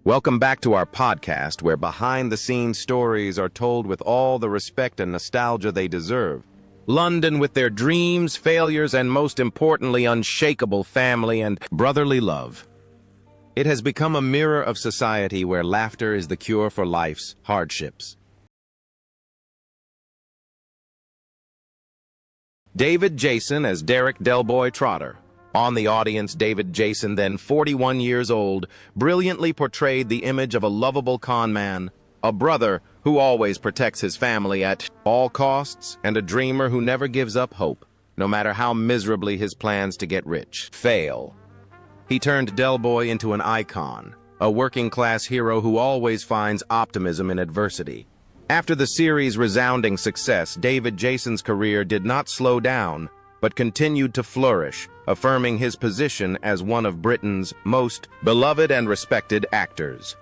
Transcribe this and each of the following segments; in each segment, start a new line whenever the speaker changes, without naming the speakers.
Welcome back to our podcast where behind-the-scenes stories are told with all the respect and nostalgia they deserve. London with their dreams, failures, and most importantly, unshakable family and brotherly love. It has become a mirror of society where laughter is the cure for life's hardships. David Jason as Derek Delboy Trotter. On the audience, David Jason, then 41 years old, brilliantly portrayed the image of a lovable con man, a brother who always protects his family at all costs, and a dreamer who never gives up hope, no matter how miserably his plans to get rich fail. He turned Delboy into an icon, a working-class hero who always finds optimism in adversity. After the series' resounding success, David Jason's career did not slow down, but continued to flourish, affirming his position as one of Britain's most beloved and respected actors.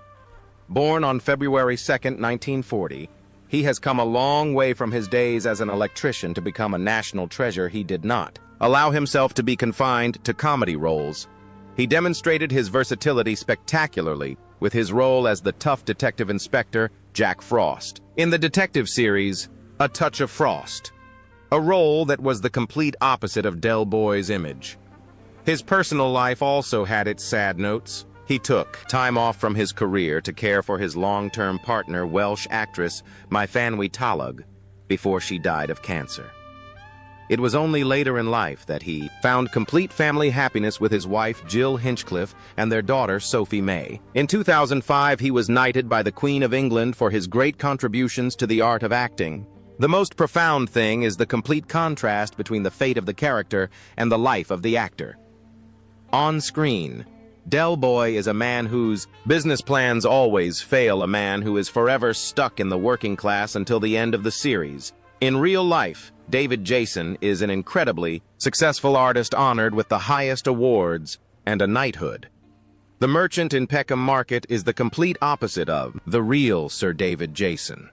Born on February 2, 1940, he has come a long way from his days as an electrician to become a national treasure. He did not allow himself to be confined to comedy roles. He demonstrated his versatility spectacularly with his role as the tough detective inspector Jack Frost in the detective series A Touch of Frost, a role that was the complete opposite of Delboy's image. His personal life also had its sad notes. He took time off from his career to care for his long-term partner, Welsh actress Myfanwy Talog, before she died of cancer. It was only later in life that he found complete family happiness with his wife, Jill Hinchcliffe, and their daughter, Sophie May. In 2005, he was knighted by the Queen of England for his great contributions to the art of acting. The most profound thing is the complete contrast between the fate of the character and the life of the actor. On screen, Delboy is a man whose business plans always fail, a man who is forever stuck in the working class until the end of the series. In real life, David Jason is an incredibly successful artist honored with the highest awards and a knighthood. The merchant in Peckham Market is the complete opposite of the real Sir David Jason.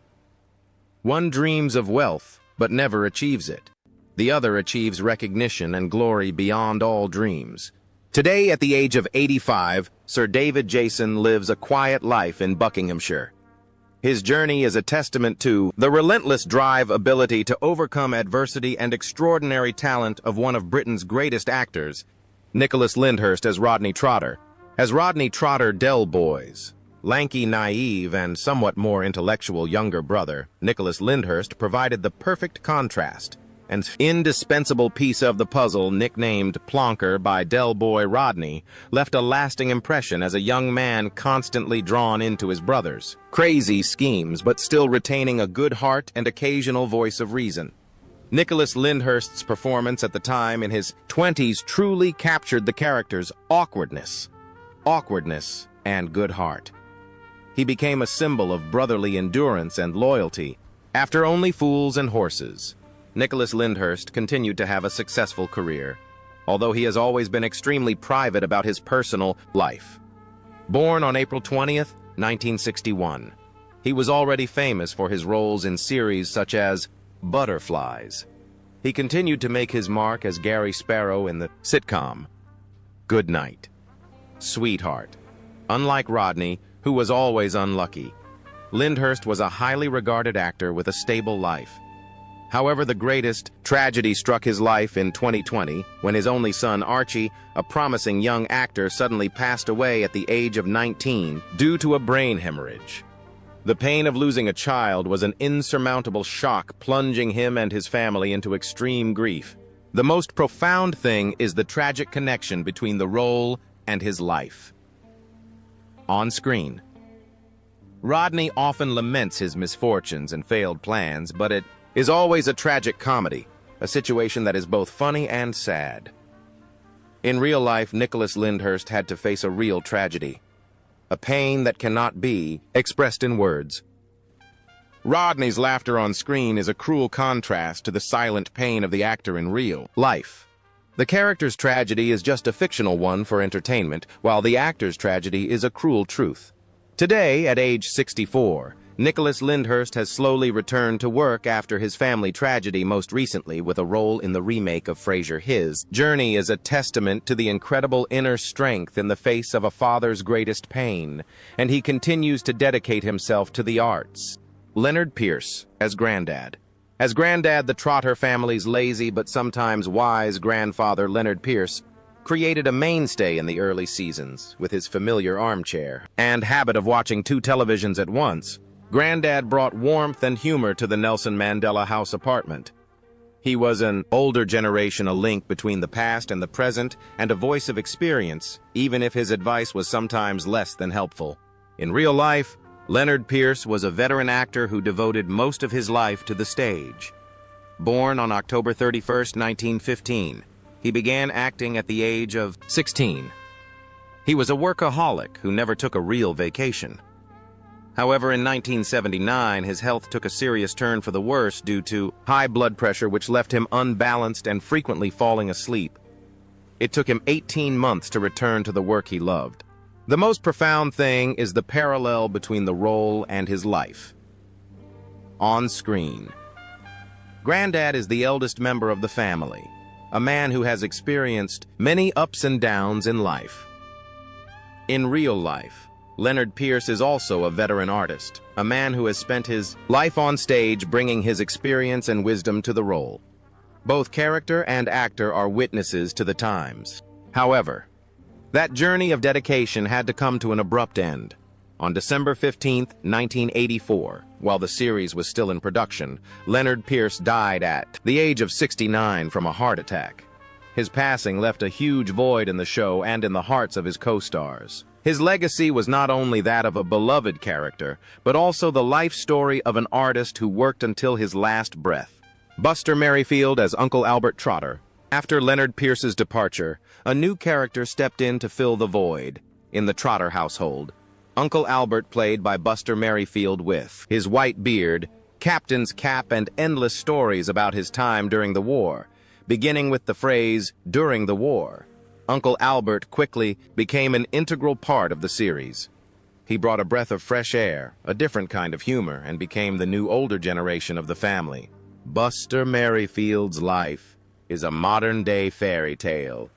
One dreams of wealth, but never achieves it. The other achieves recognition and glory beyond all dreams. Today, at the age of 85, Sir David Jason lives a quiet life in Buckinghamshire. His journey is a testament to the relentless drive, ability to overcome adversity, and extraordinary talent of one of Britain's greatest actors, Nicholas Lyndhurst as Rodney Trotter. As Rodney Trotter Delboy's lanky, naive, and somewhat more intellectual younger brother, Nicholas Lyndhurst provided the perfect contrast, an indispensable piece of the puzzle nicknamed Plonker by Delboy. Rodney left a lasting impression as a young man constantly drawn into his brother's crazy schemes, but still retaining a good heart and occasional voice of reason. Nicholas Lyndhurst's performance at the time in his 20s truly captured the character's awkwardness, and good heart. He became a symbol of brotherly endurance and loyalty. After Only Fools and Horses, Nicholas Lyndhurst continued to have a successful career, although he has always been extremely private about his personal life. Born on April 20th, 1961, he was already famous for his roles in series such as Butterflies. He continued to make his mark as Gary Sparrow in the sitcom Good Night, Sweetheart. Unlike Rodney, who was always unlucky, Lyndhurst was a highly regarded actor with a stable life. However, the greatest tragedy struck his life in 2020 when his only son, Archie, a promising young actor, suddenly passed away at the age of 19 due to a brain hemorrhage. The pain of losing a child was an insurmountable shock, plunging him and his family into extreme grief. The most profound thing is the tragic connection between the role and his life. On screen, Rodney often laments his misfortunes and failed plans, but it is always a tragic comedy, a situation that is both funny and sad. In real life, Nicholas Lyndhurst had to face a real tragedy, a pain that cannot be expressed in words. Rodney's laughter on screen is a cruel contrast to the silent pain of the actor in real life. The character's tragedy is just a fictional one for entertainment, while the actor's tragedy is a cruel truth. Today, at age 64, Nicholas Lyndhurst has slowly returned to work after his family tragedy, most recently with a role in the remake of Frasier. His journey is a testament to the incredible inner strength in the face of a father's greatest pain, and he continues to dedicate himself to the arts. Leonard Pierce as Granddad. As Granddad, the Trotter family's lazy but sometimes wise grandfather, Leonard Pierce, created a mainstay in the early seasons with his familiar armchair and habit of watching two televisions at once. Granddad brought warmth and humor to the Nelson Mandela House apartment. He was an older generation, a link between the past and the present, and a voice of experience, even if his advice was sometimes less than helpful. In real life, Leonard Pierce was a veteran actor who devoted most of his life to the stage. Born on October 31, 1915, he began acting at the age of 16. He was a workaholic who never took a real vacation. However, in 1979, his health took a serious turn for the worse due to high blood pressure, which left him unbalanced and frequently falling asleep. It took him 18 months to return to the work he loved. The most profound thing is the parallel between the role and his life. On screen, Granddad is the eldest member of the family, a man who has experienced many ups and downs in life. In real life, Leonard Pierce is also a veteran artist, a man who has spent his life on stage bringing his experience and wisdom to the role. Both character and actor are witnesses to the times. However, that journey of dedication had to come to an abrupt end. On December 15, 1984, while the series was still in production, Leonard Pierce died at the age of 69 from a heart attack. His passing left a huge void in the show and in the hearts of his co-stars. His legacy was not only that of a beloved character, but also the life story of an artist who worked until his last breath. Buster Merrifield as Uncle Albert Trotter. After Leonard Pierce's departure, a new character stepped in to fill the void. In the Trotter household, Uncle Albert, played by Buster Merrifield, with his white beard, captain's cap, and endless stories about his time during the war, beginning with the phrase, "during the war." Uncle Albert quickly became an integral part of the series. He brought a breath of fresh air, a different kind of humor, and became the new older generation of the family. Buster Merrifield's life is a modern-day fairy tale.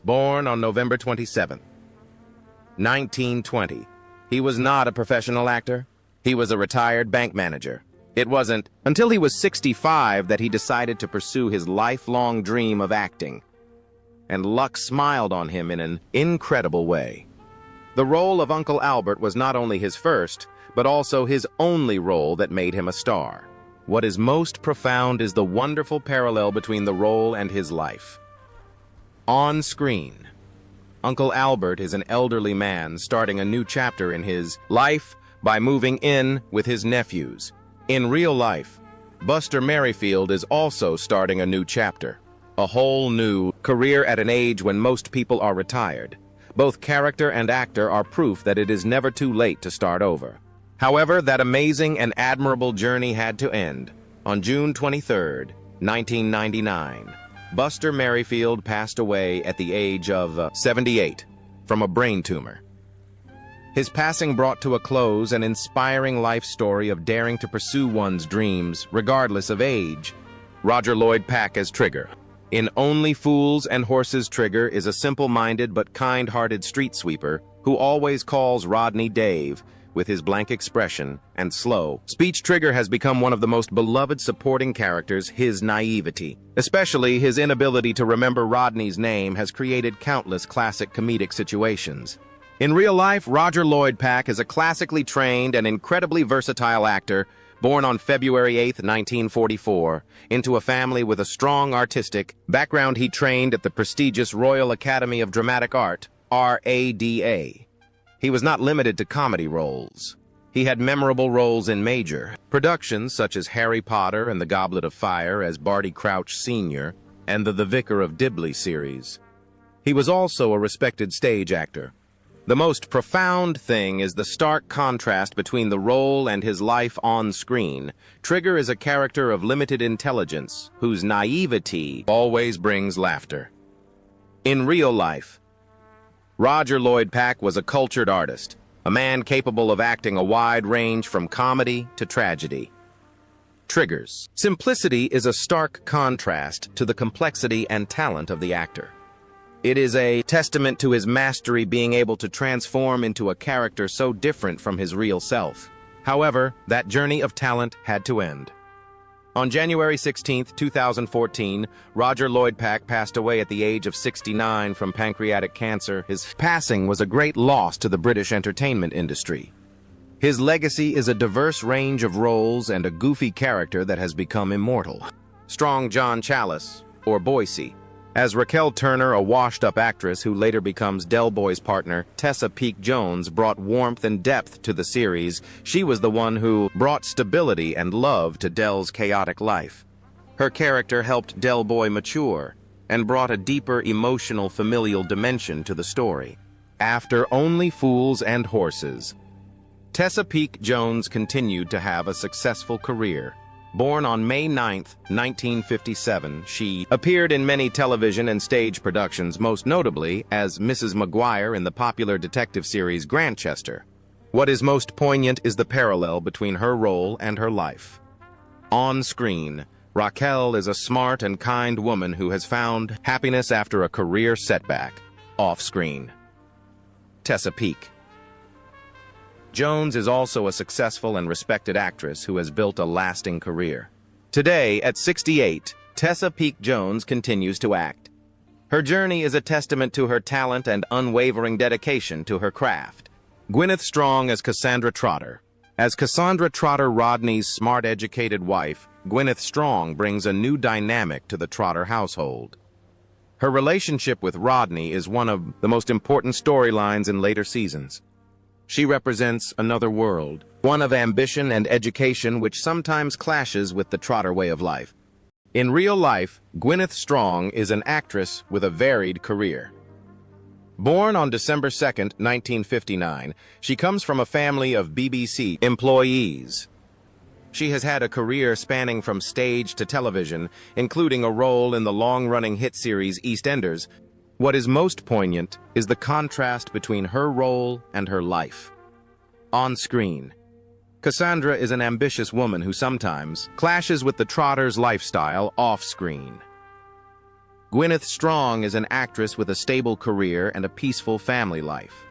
Born on November 27, 1920, he was not a professional actor. He was a retired bank manager. It wasn't until he was 65 that he decided to pursue his lifelong dream of acting. And luck smiled on him in an incredible way. The role of Uncle Albert was not only his first, but also his only role that made him a star. What is most profound is the wonderful parallel between the role and his life. On screen, Uncle Albert is an elderly man starting a new chapter in his life by moving in with his nephews. In real life, Buster Merrifield is also starting a new chapter. A whole new career at an age when most people are retired. Both character and actor are proof that it is never too late to start over. However, that amazing and admirable journey had to end. On June 23, 1999, Buster Merrifield passed away at the age of 78 from a brain tumor. His passing brought to a close an inspiring life story of daring to pursue one's dreams, regardless of age. Roger Lloyd Pack as Trigger. In Only Fools and Horses, Trigger is a simple-minded but kind-hearted street sweeper who always calls Rodney Dave. With his blank expression and slow speech, Trigger has become one of the most beloved supporting characters. His naivety, especially his inability to remember Rodney's name, has created countless classic comedic situations. In real life, Roger Lloyd Pack is a classically trained and incredibly versatile actor. Born on February 8, 1944, into a family with a strong artistic background, he trained at the prestigious Royal Academy of Dramatic Art, RADA. He was not limited to comedy roles. He had memorable roles in major productions such as Harry Potter and the Goblet of Fire as Barty Crouch Sr. and the Vicar of Dibley series. He was also a respected stage actor. The most profound thing is the stark contrast between the role and his life on screen. Trigger is a character of limited intelligence, whose naivety always brings laughter. In real life, Roger Lloyd Pack was a cultured artist, a man capable of acting a wide range from comedy to tragedy. Triggers. Simplicity is a stark contrast to the complexity and talent of the actor. It is a testament to his mastery being able to transform into a character so different from his real self. However, that journey of talent had to end. On January 16, 2014, Roger Lloyd-Pack passed away at the age of 69 from pancreatic cancer. His passing was a great loss to the British entertainment industry. His legacy is a diverse range of roles and a goofy character that has become immortal. Strong John Challis, or Boycie. As Raquel Turner, a washed-up actress who later becomes Del Boy's partner, Tessa Peake Jones brought warmth and depth to the series. She was the one who brought stability and love to Del's chaotic life. Her character helped Del Boy mature and brought a deeper emotional familial dimension to the story. After Only Fools and Horses, Tessa Peake Jones continued to have a successful career. Born on May 9, 1957, she appeared in many television and stage productions, most notably as Mrs. Maguire in the popular detective series Grantchester. What is most poignant is the parallel between her role and her life. On screen, Raquel is a smart and kind woman who has found happiness after a career setback. Off screen, Tessa Peake Jones is also a successful and respected actress who has built a lasting career. Today, at 68, Tessa Peake Jones continues to act. Her journey is a testament to her talent and unwavering dedication to her craft. Gwyneth Strong as Cassandra Trotter. As Cassandra Trotter, Rodney's smart, educated wife, Gwyneth Strong brings a new dynamic to the Trotter household. Her relationship with Rodney is one of the most important storylines in later seasons. She represents another world, one of ambition and education which sometimes clashes with the Trotter way of life. In real life, Gwyneth Strong is an actress with a varied career. Born on December 2, 1959, she comes from a family of BBC employees. She has had a career spanning from stage to television, including a role in the long-running hit series EastEnders. What is most poignant is the contrast between her role and her life. On screen, Cassandra is an ambitious woman who sometimes clashes with the Trotters' lifestyle off-screen. Gwyneth Strong is an actress with a stable career and a peaceful family life.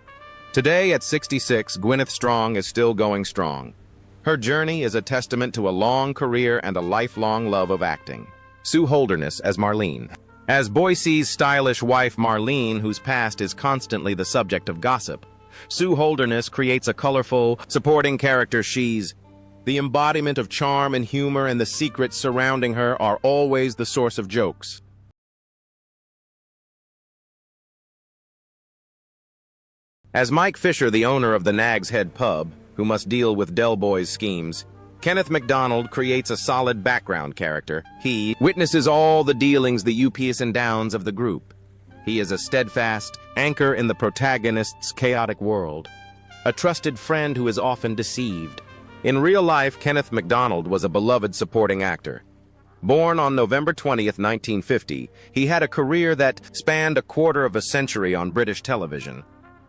Today, at 66, Gwyneth Strong is still going strong. Her journey is a testament to a long career and a lifelong love of acting. Sue Holderness as Marlene. As Boycie's stylish wife Marlene, whose past is constantly the subject of gossip, Sue Holderness creates a colorful, supporting character. She's the embodiment of charm and humor, and the secrets surrounding her are always the source of jokes. As Mike Fisher, the owner of the Nag's Head pub, who must deal with Del Boy's schemes, Kenneth MacDonald creates a solid background character. He witnesses all the dealings, the ups and downs of the group. He is a steadfast anchor in the protagonist's chaotic world, a trusted friend who is often deceived. In real life, Kenneth MacDonald was a beloved supporting actor. Born on November 20, 1950, he had a career that spanned a quarter of a century on British television.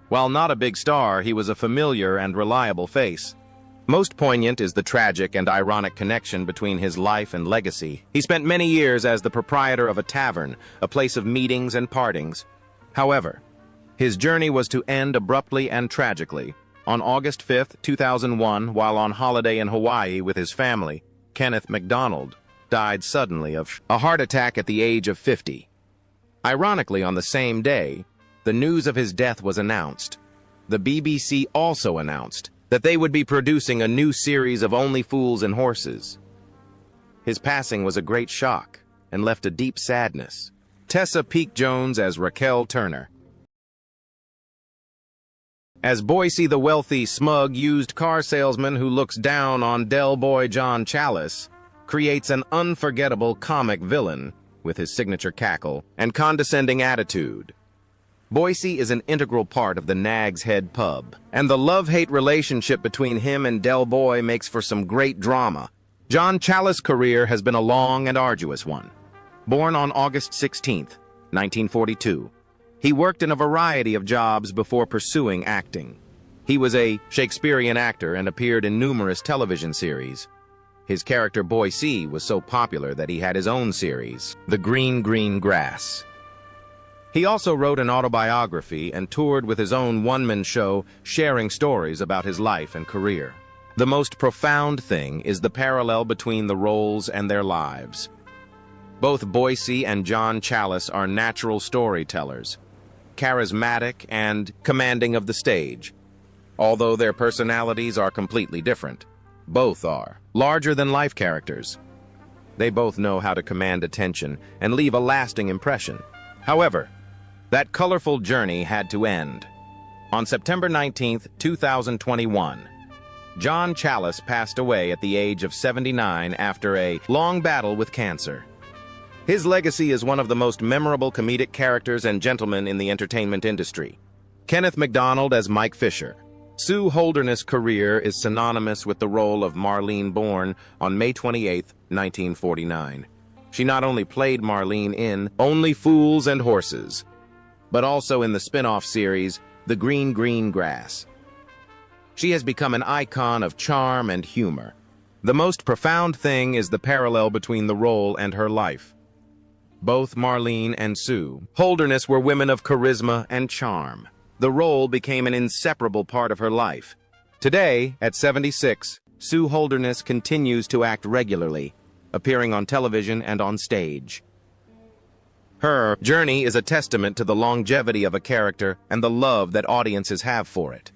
While not a big star, he was a familiar and reliable face. Most poignant is the tragic and ironic connection between his life and legacy. He spent many years as the proprietor of a tavern, a place of meetings and partings. However, his journey was to end abruptly and tragically. On August 5, 2001, while on holiday in Hawaii with his family, Kenneth MacDonald died suddenly of a heart attack at the age of 50. Ironically, on the same day, the news of his death was announced. The BBC also announced that they would be producing a new series of Only Fools and Horses. His passing was a great shock and left a deep sadness. Tessa Peake Jones as Raquel Turner. As Boycie, the wealthy, smug, used car salesman who looks down on Del Boy John Challis, creates an unforgettable comic villain with his signature cackle and condescending attitude. Boycie is an integral part of the Nag's Head pub, and the love-hate relationship between him and Del Boy makes for some great drama. John Challis' career has been a long and arduous one. Born on August 16, 1942, he worked in a variety of jobs before pursuing acting. He was a Shakespearean actor and appeared in numerous television series. His character Boy C was so popular that he had his own series, The Green Green Grass. He also wrote an autobiography and toured with his own one-man show, sharing stories about his life and career. The most profound thing is the parallel between the roles and their lives. Both Boyce and John Challis are natural storytellers, charismatic and commanding of the stage. Although their personalities are completely different, both are larger-than-life characters. They both know how to command attention and leave a lasting impression. However, that colorful journey had to end. On September 19, 2021, John Challis passed away at the age of 79 after a long battle with cancer. His legacy is one of the most memorable comedic characters and gentlemen in the entertainment industry. Kenneth MacDonald as Mike Fisher. Sue Holderness's career is synonymous with the role of Marlene Bourne on May 28, 1949. She not only played Marlene in Only Fools and Horses, but also in the spin-off series The Green Green Grass. She has become an icon of charm and humor. The most profound thing is the parallel between the role and her life. Both Marlene and Sue Holderness were women of charisma and charm. The role became an inseparable part of her life. Today, at 76, Sue Holderness continues to act regularly, appearing on television and on stage. Her journey is a testament to the longevity of a character and the love that audiences have for it.